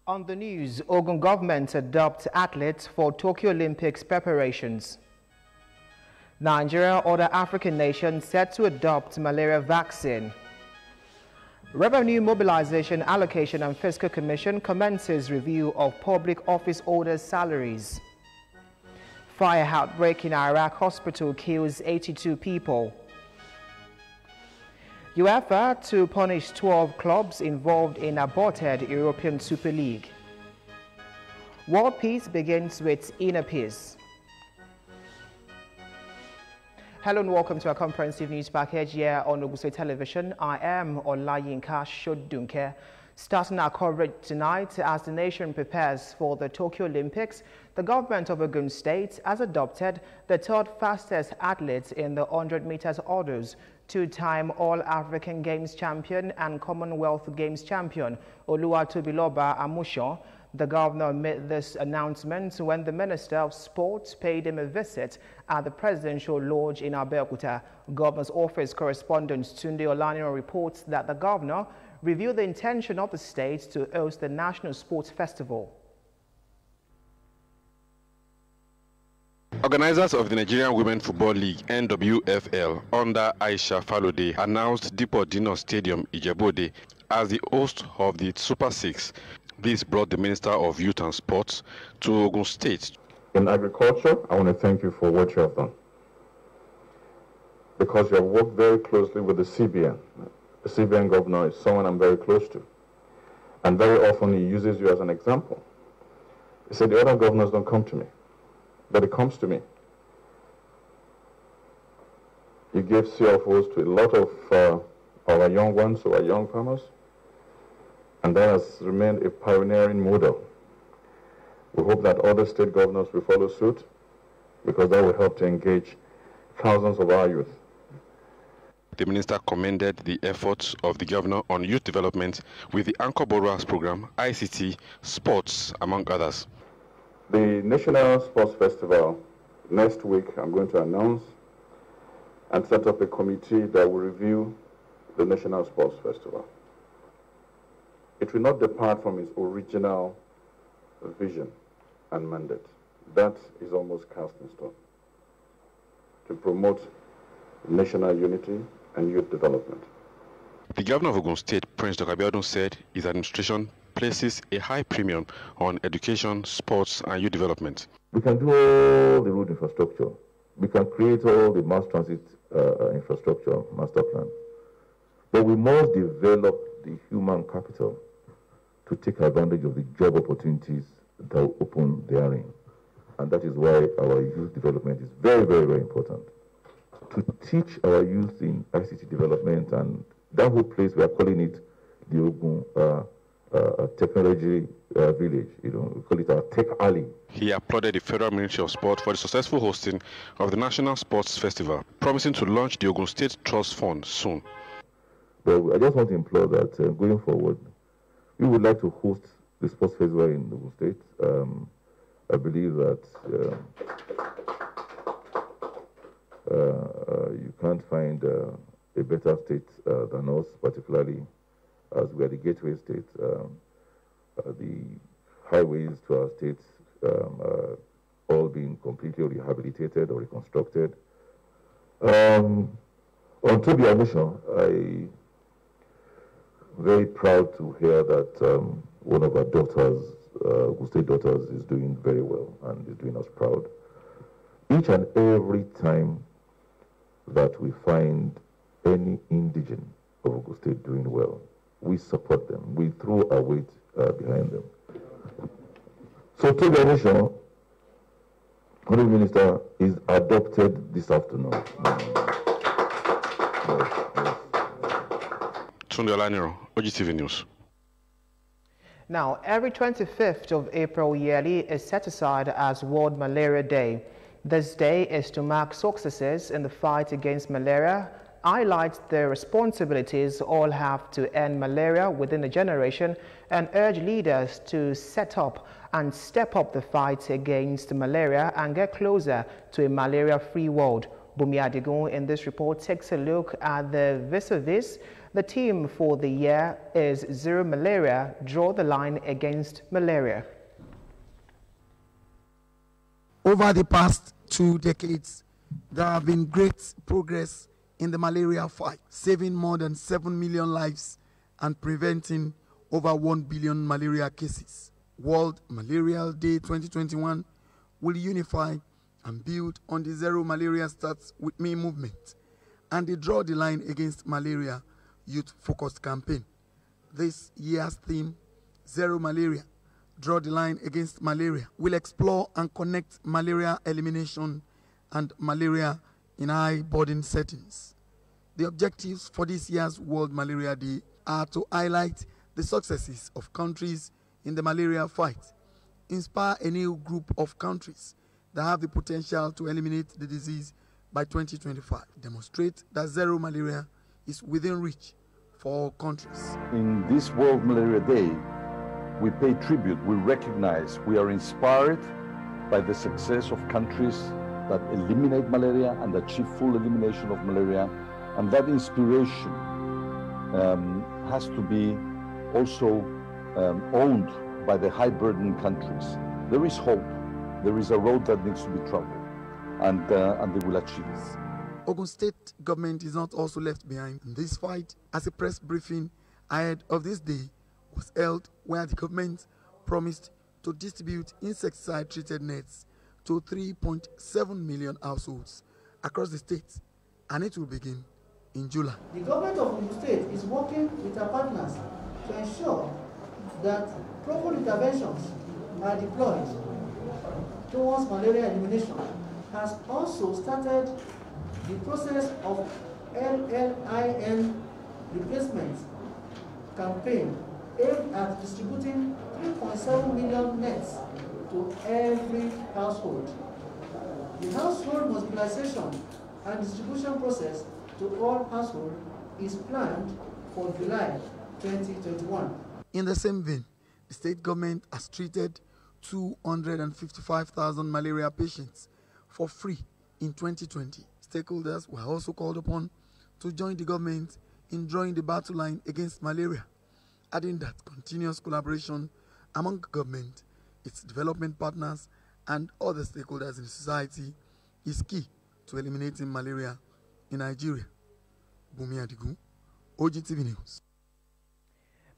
On the news, Ogun government adopts athletes for Tokyo Olympics preparations. Nigeria, other African nations set to adopt malaria vaccine. Revenue Mobilization, Allocation and Fiscal Commission commences review of public office holders' salaries. Fire outbreak in Iraq hospital kills 82 people. UEFA to punish 12 clubs involved in aborted European Super League. World peace begins with inner peace. Hello and welcome to our comprehensive news package here on Ogun State Television. I am Olayinka Shodunke. Starting our coverage tonight, as the nation prepares for the Tokyo Olympics, the government of Ogun State has adopted the third fastest athlete in the 100 meters hurdles, two-time All-African Games champion and Commonwealth Games champion Oluwatobiloba Amusho. The governor made this announcement when the Minister of Sports paid him a visit at the presidential lodge in Abeokuta. Governor's office correspondent Tunde Olaniro reports that the governor reviewed the intention of the state to host the National Sports Festival. Organizers of the Nigerian Women Football League (NWFL) under Aisha Falode announced Dipo Dino Stadium Ijebu-Ode as the host of the Super Six. This brought the Minister of Youth and Sports to Ogun State. In agriculture, I want to thank you for what you have done, because you have worked very closely with the CBN. The CBN governor is someone I'm very close to, and very often he uses you as an example. He said the other governors don't come to me, but it comes to me. You gave CFOs to a lot of our young ones who are young farmers, and that has remained a pioneering model. We hope that other state governors will follow suit, because that will help to engage thousands of our youth. The minister commended the efforts of the governor on youth development with the Anchor Borrowers program, ICT, sports, among others. The National Sports Festival, next week I'm going to announce and set up a committee that will review the National Sports Festival. It will not depart from its original vision and mandate. That is almost cast in stone, to promote national unity and youth development. The governor of Ogun State, Prince Dr. Abiodun, said his administration places a high premium on education, sports, and youth development. We can do all the road infrastructure. We can create all the mass transit infrastructure, master plan. But we must develop the human capital to take advantage of the job opportunities that will open therein. And that is why our youth development is very, very, very important. To teach our youth in ICT development, and that whole place, we are calling it the Ogun Technology Village. We call it our Tech Alley. He applauded the Federal Ministry of Sport for the successful hosting of the National Sports Festival, promising to launch the Ogun State Trust Fund soon. But I just want to implore that going forward, we would like to host the sports festival in Ogun State. I believe that you can't find a better state than us, particularly as we are the gateway state. The highways to our states all being completely rehabilitated or reconstructed. On Toby Amusho, I'm very proud to hear that one of our daughters, Ogun State daughters, is doing very well and is doing us proud. Each and every time that we find any indigene of Ogun State doing well, we support them. We throw our weight behind them. So Toby Amusho, Honorable Minister, is adopted this afternoon. Tunde Olaniro, Ogtv News. Now, every 25th of April yearly is set aside as World Malaria Day. This day is to mark successes in the fight against malaria, highlight the responsibilities all have to end malaria within a generation, and urge leaders to set up and step up the fight against malaria and get closer to a malaria-free world. Bumi Adigun in this report takes a look at the vis-a-vis. The theme for the year is Zero Malaria, Draw the Line Against Malaria. Over the past 2 decades, there have been great progress in the malaria fight, saving more than 7 million lives and preventing over 1 billion malaria cases. World Malaria Day 2021 will unify and build on the Zero Malaria Starts With Me movement and the Draw the Line Against Malaria youth-focused campaign. This year's theme, Zero Malaria, Draw the Line Against Malaria, will explore and connect malaria elimination and malaria in high-burden settings. The objectives for this year's World Malaria Day are to highlight the successes of countries in the malaria fight, inspire a new group of countries that have the potential to eliminate the disease by 2025, demonstrate that zero malaria is within reach for all countries. In this World Malaria Day, we pay tribute, we recognize, we are inspired by the success of countries that eliminate malaria and achieve full elimination of malaria, and that inspiration has to be also owned by the high-burden countries. There is hope. There is a road that needs to be traveled, and they will achieve this. Ogun State government is not also left behind in this fight, as a press briefing ahead of this day was held where the government promised to distribute insecticide-treated nets to 3.7 million households across the state, and it will begin in July. The government of Ogun State is working with our partners to ensure that proper interventions are deployed towards malaria elimination, has also started the process of LLIN replacement campaign aimed at distributing 3.7 million nets to every household. The household mobilization and distribution process to all households is planned for July 2021. In the same vein, the state government has treated 255,000 malaria patients for free in 2020. Stakeholders were also called upon to join the government in drawing the battle line against malaria, adding that continuous collaboration among government, its development partners, and other stakeholders in society is key to eliminating malaria in Nigeria. Bumi Adigun, Ogtv News.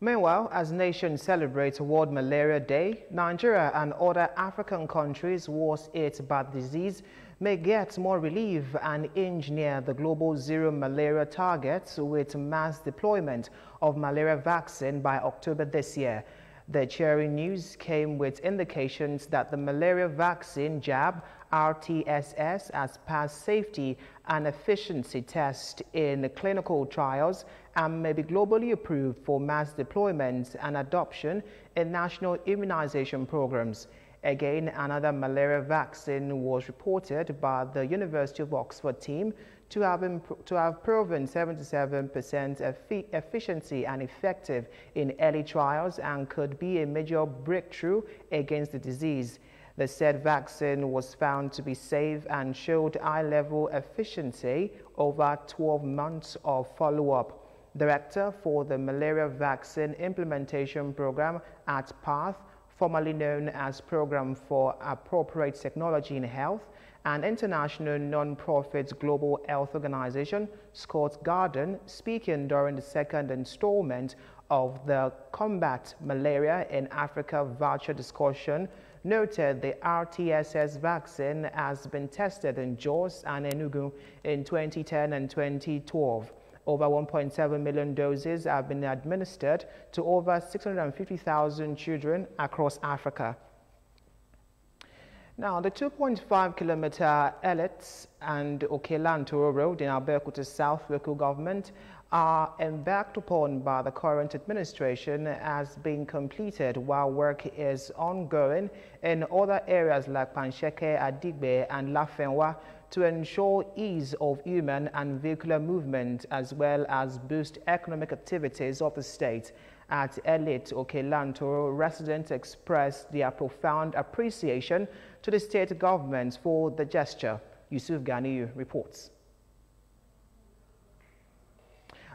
Meanwhile, as nations celebrate World Malaria Day, Nigeria and other African countries worst hit by the disease may get more relief and inch near the global zero malaria targets with mass deployment of malaria vaccine by October this year. The cheering news came with indications that the malaria vaccine jab, RTSS, has passed safety and efficiency tests in clinical trials and may be globally approved for mass deployment and adoption in national immunization programs. Again, another malaria vaccine was reported by the University of Oxford team to have proven 77% efficiency and effective in early trials and could be a major breakthrough against the disease. The said vaccine was found to be safe and showed high-level efficiency over 12 months of follow-up. Director for the Malaria Vaccine Implementation Program at PATH, formerly known as Program for Appropriate Technology in Health, an international non-profit global health organization, Scott Garden, speaking during the second installment of the Combat Malaria in Africa virtual discussion, noted the RTSS vaccine has been tested in Jos and Enugu in 2010 and 2012. Over 1.7 million doses have been administered to over 650,000 children across Africa. Now, the 2.5-kilometer Elets and Okelantoro Road in Abeokuta South local government are embarked upon by the current administration as being completed while work is ongoing in other areas like Pansheke, Adigbe and Lafenwa to ensure ease of human and vehicular movement as well as boost economic activities of the state. At Elite Okelantoro, residents expressed their profound appreciation to the state government for the gesture. Yusuf Ganiyu reports.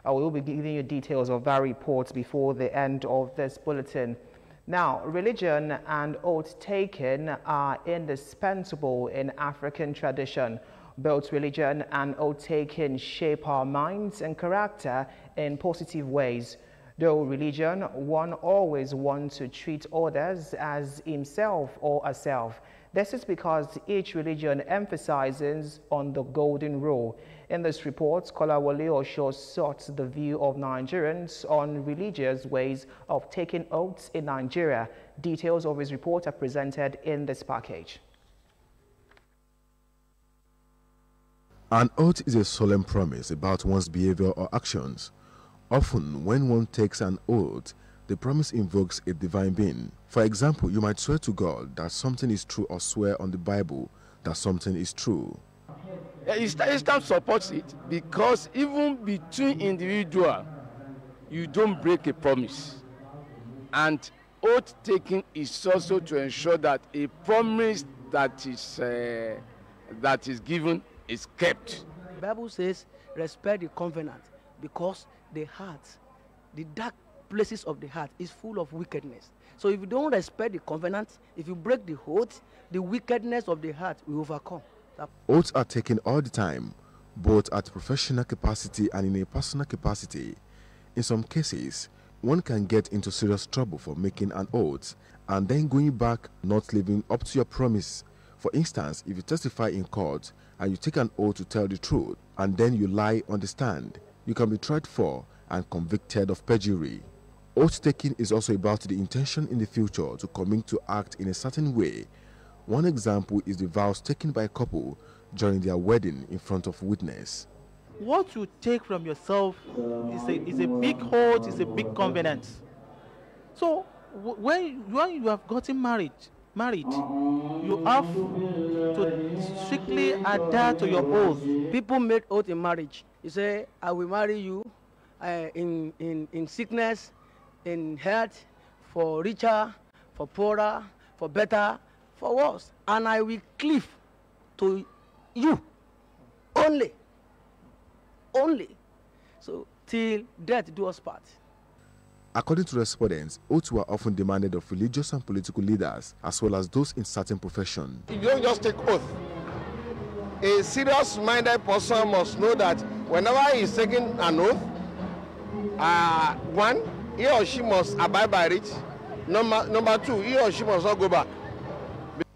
We will be giving you details of that report before the end of this bulletin. Now, religion and oath-taking are indispensable in African tradition. Both religion and oath-taking shape our minds and character in positive ways. Though religion, one always wants to treat others as himself or herself. This is because each religion emphasizes on the golden rule. In this report, Kolawole Osho sought the view of Nigerians on religious ways of taking oaths in Nigeria. Details of his report are presented in this package. An oath is a solemn promise about one's behavior or actions. Often, when one takes an oath, the promise invokes a divine being. For example, you might swear to God that something is true or swear on the Bible that something is true. Islam supports it because even between individuals, you don't break a promise. And oath taking is also to ensure that a promise that is given is kept. The Bible says respect the covenant because the heart, the dark places of the heart is full of wickedness. So if you don't respect the covenant, if you break the oath, the wickedness of the heart will overcome. Oaths are taken all the time, both at professional capacity and in a personal capacity. In some cases, one can get into serious trouble for making an oath and then going back not living up to your promise. For instance, if you testify in court and you take an oath to tell the truth and then you lie on the stand, you can be tried for and convicted of perjury. Oath-taking is also about the intention in the future to commit to act in a certain way. One example is the vows taken by a couple during their wedding in front of witness. What you take from yourself is a big oath, is a big covenant. So when you have gotten married, you have to strictly adhere to your oath. People make oath in marriage. You say, I will marry you in sickness, in health, for richer, for poorer, for better, for worse. And I will cleave to you only. So till death do us part. According to respondents, oaths were often demanded of religious and political leaders, as well as those in certain professions. You don't just take oath. A serious-minded person must know that whenever he is taking an oath, one, he or she must abide by it. Number two, he or she must not go back.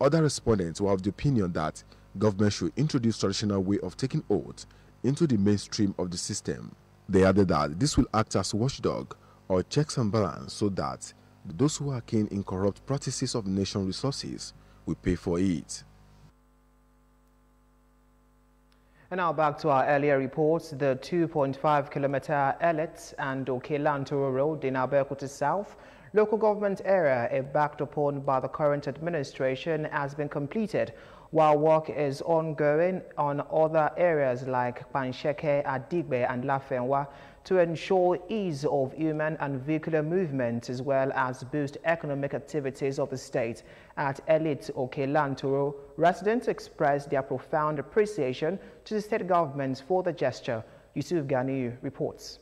Other respondents were of the opinion that government should introduce traditional way of taking oath into the mainstream of the system. They added that this will act as watchdog or checks and balance so that those who are keen in corrupt practices of nation resources will pay for it. And now back to our earlier reports. The 2.5-kilometer Ellet and Okelantoro Road in Abeokuta South local government area, if backed upon by the current administration, has been completed, while work is ongoing on other areas like Pansheke, Adigbe and Lafenwa to ensure ease of human and vehicular movement as well as boost economic activities of the state. At Elite Okelantoro, residents expressed their profound appreciation to the state government for the gesture. Yusuf Ganiyu reports.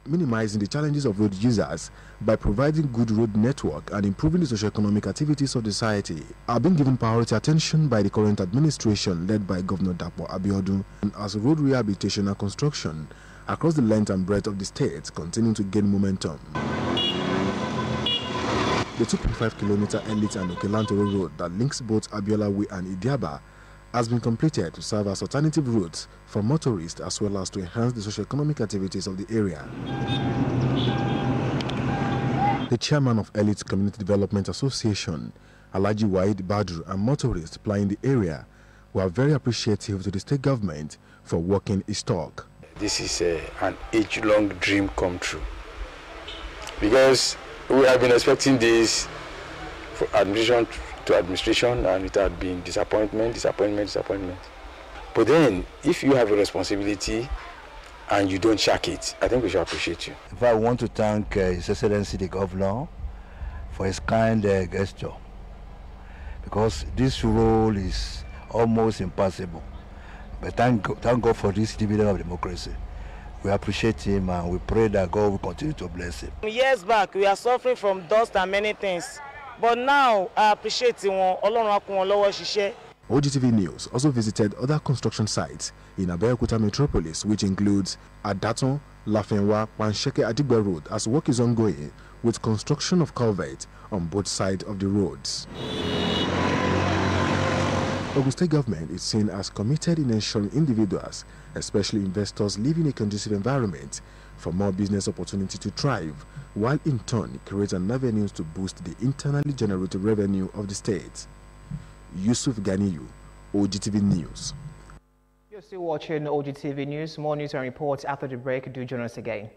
Minimizing the challenges of road users by providing good road network and improving the socio-economic activities of the society are being given priority attention by the current administration led by Governor Dapo Abiodun, as road rehabilitation and construction across the length and breadth of the state continue to gain momentum. The 2.5-kilometer Elite and Okelantoro road that links both Abiola Way and Idiaba has been completed to serve as alternative routes for motorists as well as to enhance the socio-economic activities of the area. The chairman of Elite Community Development Association, Alhaji Waid Badru, and motorists plying the area were very appreciative to the state government for walking its talk. This is an age-long dream come true, because we have been expecting this for administration to administration, and it had been disappointment. But then, if you have a responsibility and you don't check it, I think we should appreciate you. If I want to thank His Excellency the Governor for his kind gesture, because this role is almost impossible. But thank God for this dividend of democracy. We appreciate him and we pray that God will continue to bless him. Years back, we are suffering from dust and many things. But now, I appreciate him. OGTV News also visited other construction sites in Abeokuta metropolis, which includes Adaton, Lafenwa, Pansheke Adigbe Road, as work is ongoing with construction of culvert on both sides of the roads. Ogun State government is seen as committed in ensuring individuals, especially investors, live in a conducive environment for more business opportunity to thrive, while in turn create an avenue to boost the internally generated revenue of the state. Yusuf Ganiyu, OGTV News. You're still watching OGTV News. More news and reports after the break. Do join us again.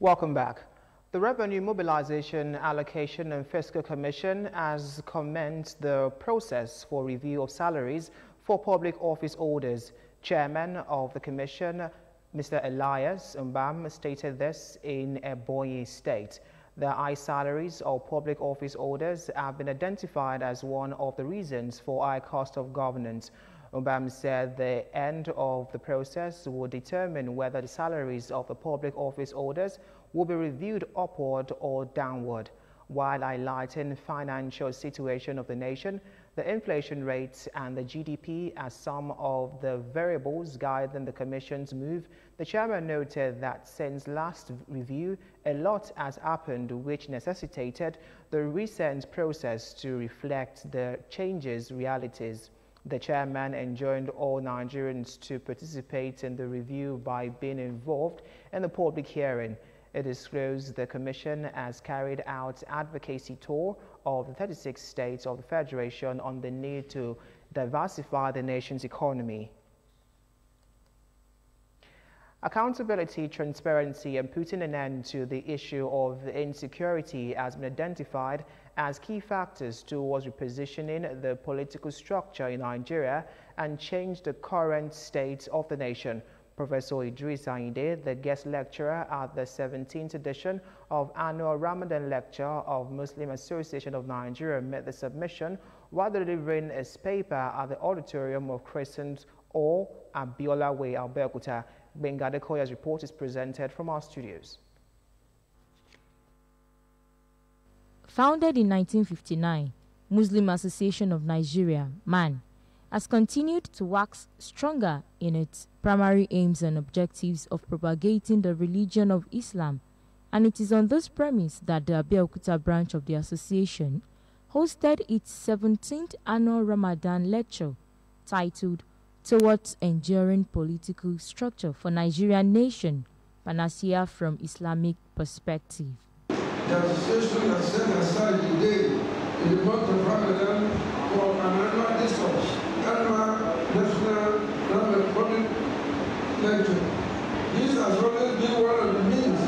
Welcome back. The Revenue Mobilization, Allocation and Fiscal Commission has commenced the process for review of salaries for public office holders. Chairman of the Commission, Mr. Elias Mbam, stated this in Ebonyi State. The high salaries of public office holders have been identified as one of the reasons for high cost of governance. Mbam said the end of the process will determine whether the salaries of the public office holders will be reviewed upward or downward. While highlighting the financial situation of the nation, the inflation rates and the GDP as some of the variables guiding the Commission's move, the chairman noted that since last review, a lot has happened which necessitated the recent process to reflect the changes realities. The chairman enjoined all Nigerians to participate in the review by being involved in the public hearing. It disclosed the Commission has carried out advocacy tour of the 36 states of the Federation on the need to diversify the nation's economy. Accountability, transparency, and putting an end to the issue of insecurity has been identified as key factors towards repositioning the political structure in Nigeria and change the current state of the nation. Professor Idris Ayinde, the guest lecturer at the 17th edition of Annual Ramadan Lecture of Muslim Association of Nigeria, made the submission while delivering his paper at the auditorium of Crescent or Abiola Way, Abeokuta. Benga Dekoya's report is presented from our studios. Founded in 1959, Muslim Association of Nigeria, MAN, has continued to wax stronger in its primary aims and objectives of propagating the religion of Islam, and it is on this premise that the Abeokuta branch of the association hosted its 17th annual Ramadan lecture titled Towards Enduring Political Structure for Nigerian Nation, Panacea from Islamic Perspective. The association has set aside today in the month of Ramadan for an annual discourse, annual national public lecture. This has always been one of the means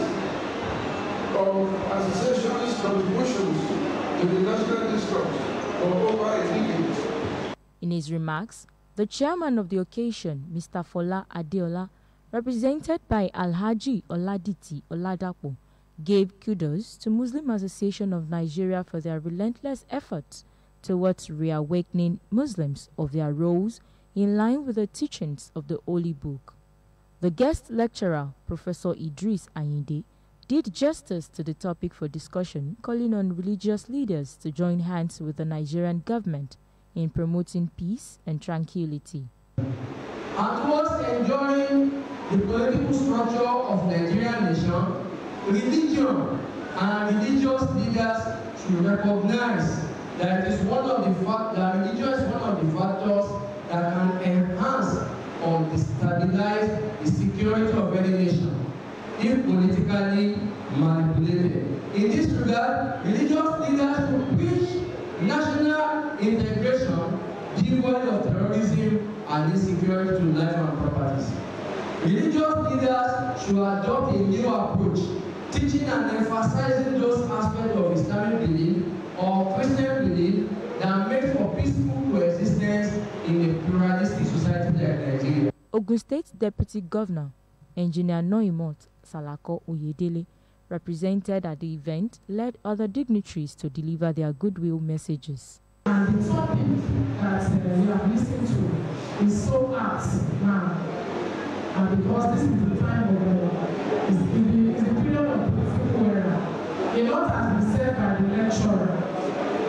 of association's contributions to the national discourse for over a decade. In his remarks, the chairman of the occasion, Mr. Fola Adeola, represented by Alhaji Oladiti Oladapo, gave kudos to Muslim Association of Nigeria for their relentless efforts towards reawakening Muslims of their roles in line with the teachings of the Holy Book. The guest lecturer, Professor Idris Ayinde, did justice to the topic for discussion, calling on religious leaders to join hands with the Nigerian government in promoting peace and tranquility. And towards enjoying the political structure of Nigerian nation, religion and religious leaders should recognize that it is one of the religion is one of the factors that can enhance security of any nation if politically manipulated. In this regard, religious leaders should preach national integration, devoid of terrorism and insecurity to life and properties. Religious leaders should adopt a new approach, teaching and emphasizing those aspects of Islamic belief or Christian belief that make for peaceful coexistence in a pluralistic society like Nigeria. Ogun State Deputy Governor, Engineer Noimot Salako Oyedele, represented at the event, led other dignitaries to deliver their goodwill messages. And the topic that we have listened to is so apt now, and because this is the time of is the period of political era. A lot has been said by the lecturer.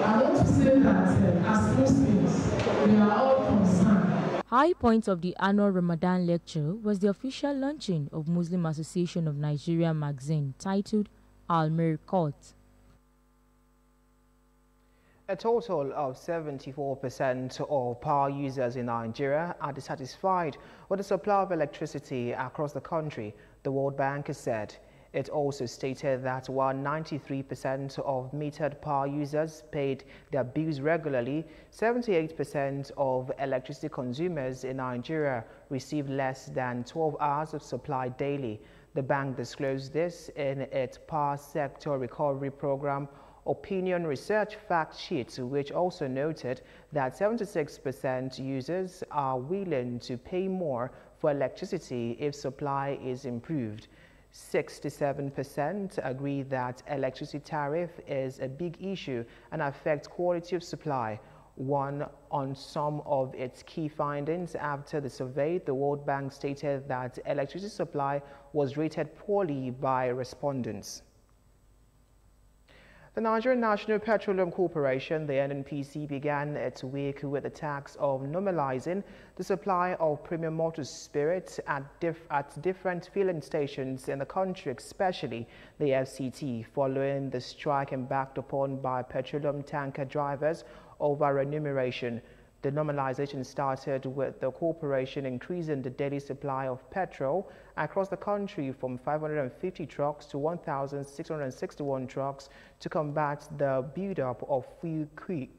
I want to say that as Muslims, we are all concerned. High point of the annual Ramadan lecture was the official launching of Muslim Association of Nigeria magazine titled Al-Mirqat. A total of 74% of power users in Nigeria are dissatisfied with the supply of electricity across the country, the World Bank has said. It also stated that while 93% of metered power users paid their bills regularly, 78% of electricity consumers in Nigeria received less than 12 hours of supply daily. The bank disclosed this in its Power Sector Recovery Program Opinion Research Fact Sheet, which also noted that 76% users are willing to pay more for electricity if supply is improved. 67% agree that electricity tariff is a big issue and affects quality of supply. One on some of its key findings after the survey, the World Bank stated that electricity supply was rated poorly by respondents. The Nigerian National Petroleum Corporation, the NNPC, began its week with the task of normalizing the supply of premium motor spirits at different filling stations in the country, especially the FCT, following the strike embarked upon by petroleum tanker drivers over remuneration. The normalization started with the corporation increasing the daily supply of petrol across the country from 550 trucks to 1,661 trucks to combat the buildup of fuel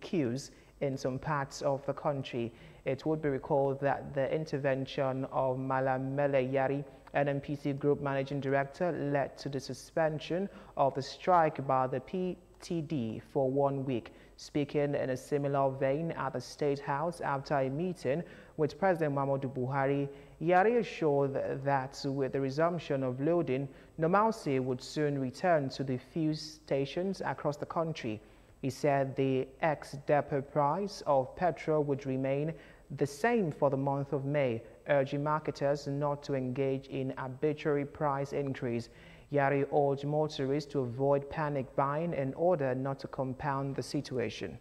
queues in some parts of the country. It would be recalled that the intervention of MALARIA, NNPC Group Managing Director, led to the suspension of the strike by the PTD for 1 week. Speaking in a similar vein at the State House after a meeting with President Muhammadu Buhari, Yari assured that with the resumption of loading, normalcy would soon return to the fuel stations across the country. He said the ex-depot price of petrol would remain the same for the month of May, urging marketers not to engage in arbitrary price increase. Yari urged motorists to avoid panic buying in order not to compound the situation.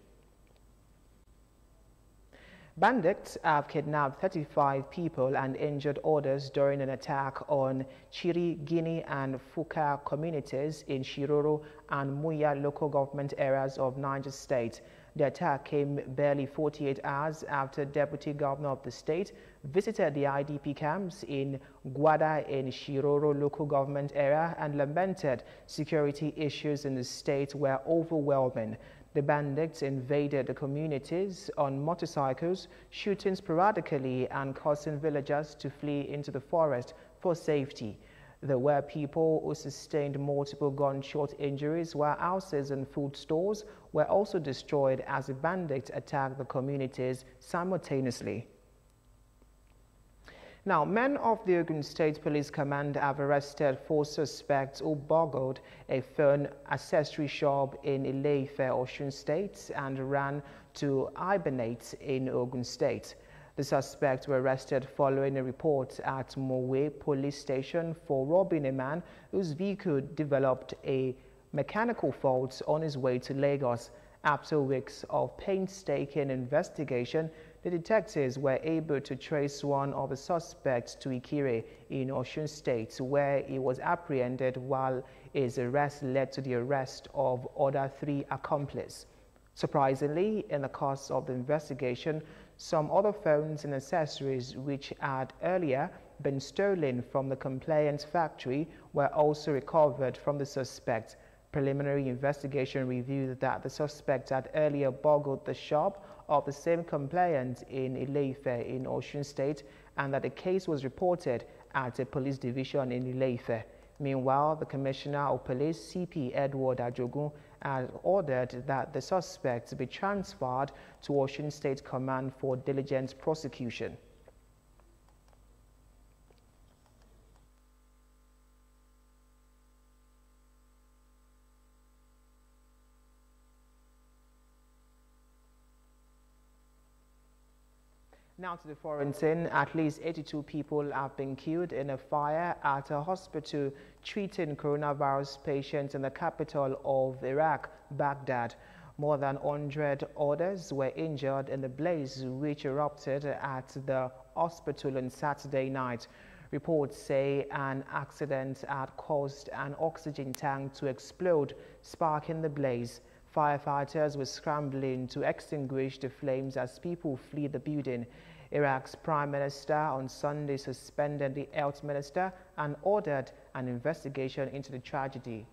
Bandits have kidnapped 35 people and injured others during an attack on Chiri, Guinea and Fuka communities in Shiroro and Muya local government areas of Niger State. The attack came barely 48 hours after Deputy Governor of the state visited the IDP camps in Gwada in Shiroro local government area and lamented security issues in the state were overwhelming. The bandits invaded the communities on motorcycles, shooting sporadically and causing villagers to flee into the forest for safety. There were people who sustained multiple gunshot injuries, while houses and food stores were also destroyed as the bandits attacked the communities simultaneously. Now, men of the Ogun State Police Command have arrested 4 suspects who burgled a phone accessory shop in Ile-Ife, Osun State, and ran to hibernate in Ogun State. The suspects were arrested following a report at Mowe Police Station for robbing a man whose vehicle developed a mechanical fault on his way to Lagos. After weeks of painstaking investigation, the detectives were able to trace one of the suspects to Ikire in Osun State, where he was apprehended, while his arrest led to the arrest of other 3 accomplices. Surprisingly, in the course of the investigation, some other phones and accessories which had earlier been stolen from the compliance factory were also recovered from the suspect. Preliminary investigation revealed that the suspect had earlier burgled the shop of the same complainant in Ile-Ife in Osun State, and that the case was reported at a police division in Ile-Ife. Meanwhile, the Commissioner of Police, CP Edward Ajogun, had ordered that the suspect be transferred to Osun State Command for diligent prosecution. Now to the foreign scene. At least 82 people have been killed in a fire at a hospital treating coronavirus patients in the capital of Iraq, Baghdad. More than 100 others were injured in the blaze which erupted at the hospital on Saturday night. Reports say an accident had caused an oxygen tank to explode, sparking the blaze. Firefighters were scrambling to extinguish the flames as people fled the building. Iraq's Prime Minister on Sunday suspended the health minister and ordered an investigation into the tragedy.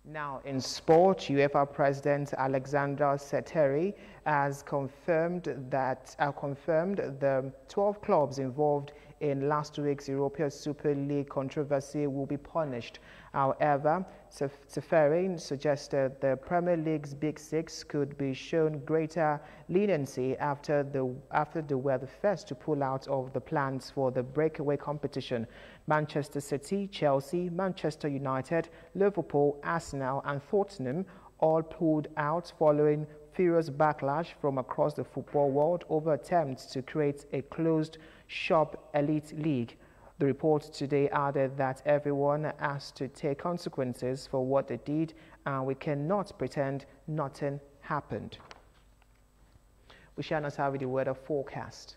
Now, in sport, UEFA President Alexander Seteri has confirmed the 12 clubs involved in last week's European Super League controversy will be punished. However, Seteri suggested the Premier League's Big Six could be shown greater leniency after they were the first to pull out of the plans for the breakaway competition. Manchester City, Chelsea, Manchester United, Liverpool, Arsenal and Tottenham all pulled out following furious backlash from across the football world over attempts to create a closed-shop elite league. The report today added that everyone has to take consequences for what they did, and we cannot pretend nothing happened. We shall not have the weather forecast.